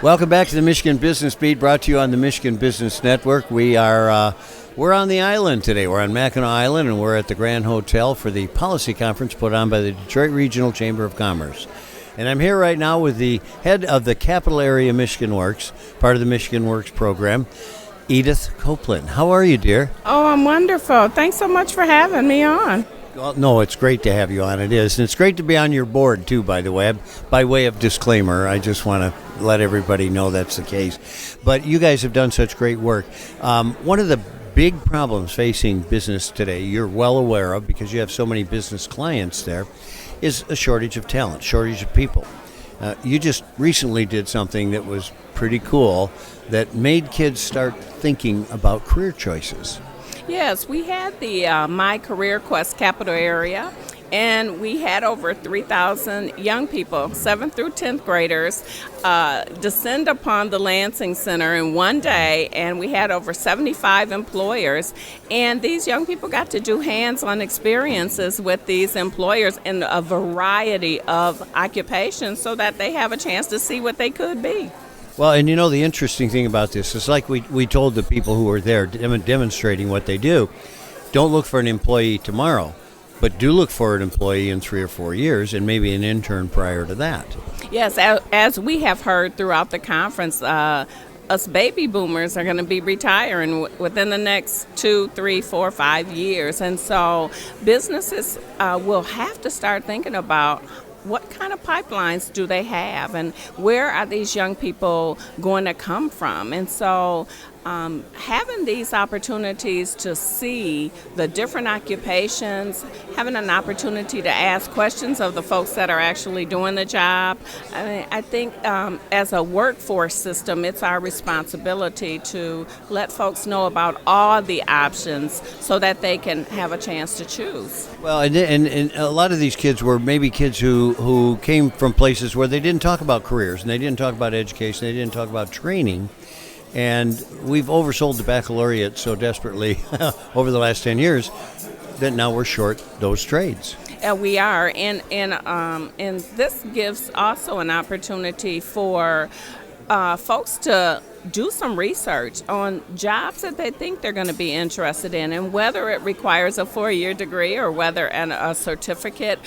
Welcome back to the Michigan Business Beat, brought to you on the Michigan Business Network. We're on the island today. We're on Mackinac Island, and we're at the Grand Hotel for the policy conference put on by the Detroit Regional Chamber of Commerce. And I'm here right now with the head of the Capital Area Michigan Works, part of the Michigan Works program, Edythe Copeland. How are you, dear? Oh, I'm wonderful. Thanks so much for having me on. Well, no, it's great to have you on. It is. And it's great to be on your board, too, by the way. By way of disclaimer, I just want to let everybody know that's the case. But you guys have done such great work. One of the big problems facing business today, you're well aware of because you have so many business clients there, is a shortage of talent, shortage of people. You just recently did something that was pretty cool that made kids start thinking about career choices. Yes, we had the My Career Quest Capital Area, and we had over 3,000 young people, 7th through 10th graders, descend upon the Lansing Center in one day, and we had over 75 employers. And these young people got to do hands-on experiences with these employers in a variety of occupations so that they have a chance to see what they could be. Well, and you know, the interesting thing about this is like we told the people who were there demonstrating what they do, don't look for an employee tomorrow, but do look for an employee in 3 or 4 years and maybe an intern prior to that. Yes, as we have heard throughout the conference, us baby boomers are going to be retiring within the next 2, 3, 4, 5 years. And so businesses will have to start thinking about what kind of pipelines do they have and where are these young people going to come from? And so having these opportunities to see the different occupations, having an opportunity to ask questions of the folks that are actually doing the job. I think as a workforce system, it's our responsibility to let folks know about all the options so that they can have a chance to choose. Well, and a lot of these kids were maybe kids who came from places where they didn't talk about careers and they didn't talk about education, they didn't talk about training. And we've oversold the baccalaureate so desperately over the last 10 years that now we're short those trades. We are, and this gives also an opportunity for folks to do some research on jobs that they think they're going to be interested in, and whether it requires a 4-year degree or whether a certificate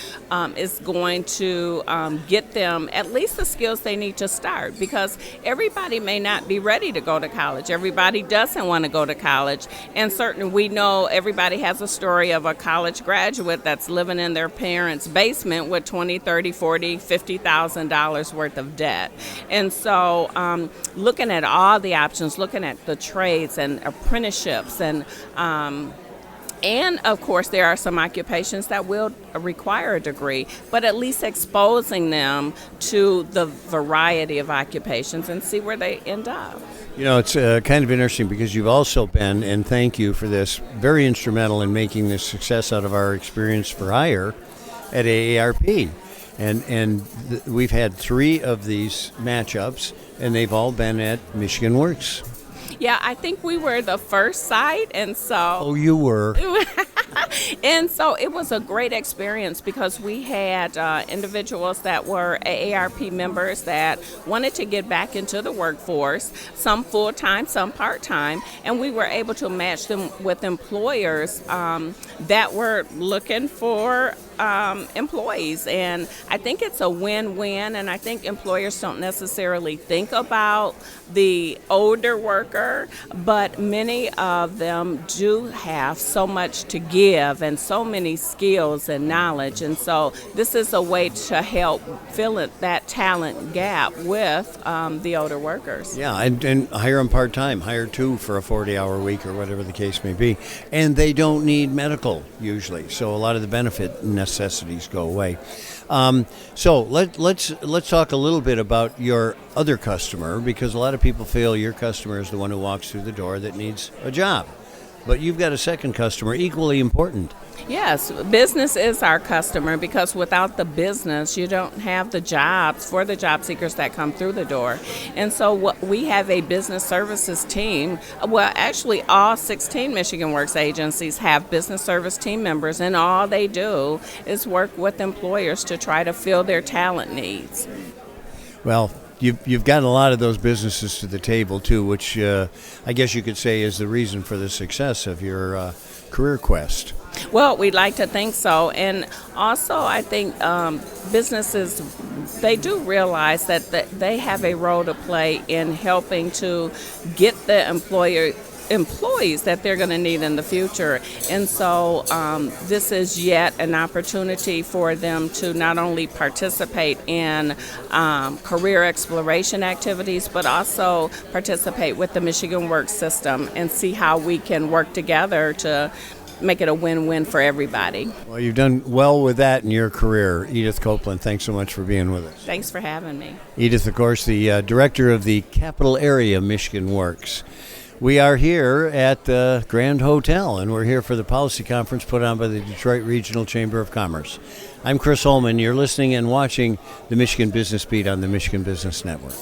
is going to get them at least the skills they need to start, because everybody may not be ready to go to college. Everybody doesn't want to go to college, and certainly we know everybody has a story of a college graduate that's living in their parents' basement with $20,000, $30,000, $40,000, $50,000 worth of debt. And so looking at all the options, looking at the trades and apprenticeships, and of course there are some occupations that will require a degree, but at least exposing them to the variety of occupations and see where they end up. You know, it's kind of interesting because you've also been, and thank you for this, very instrumental in making this success out of our Experience for Hire at AARP. And we've had 3 of these matchups, and they've all been at Michigan Works. Yeah, I think we were the first site, and so... Oh, you were. And so it was a great experience because we had individuals that were AARP members that wanted to get back into the workforce, some full-time, some part-time, and we were able to match them with employers that were looking for employees. And I think it's a win-win, and I think employers don't necessarily think about the older worker, but many of them do have so much to give and so many skills and knowledge. And so this is a way to help fill that talent gap with the older workers. Yeah, and hire them part-time, hire 2 for a 40-hour week or whatever the case may be. And they don't need medical usually, so a lot of the benefit necessities go away. So let's talk a little bit about your other customer, because a lot of people feel your customer is the one who walks through the door that needs a job. But you've got a second customer equally important. Yes, business is our customer, because without the business, you don't have the jobs for the job seekers that come through the door. And so we have a business services team. Well, actually, all 16 Michigan Works agencies have business service team members, and all they do is work with employers to try to fill their talent needs. Well, you've gotten a lot of those businesses to the table too, which I guess you could say is the reason for the success of your career quest. Well, we'd like to think so. And also, I think businesses, they do realize that they have a role to play in helping to get the employees that they're going to need in the future. And so this is yet an opportunity for them to not only participate in career exploration activities, but also participate with the Michigan Works system and see how we can work together to make it a win-win for everybody. Well, you've done well with that in your career. Edythe Copeland, thanks so much for being with us. Thanks for having me. Edythe, of course, the director of the Capital Area Michigan Works. We are here at the Grand Hotel, and we're here for the policy conference put on by the Detroit Regional Chamber of Commerce. I'm Chris Holman. You're listening and watching the Michigan Business Beat on the Michigan Business Network.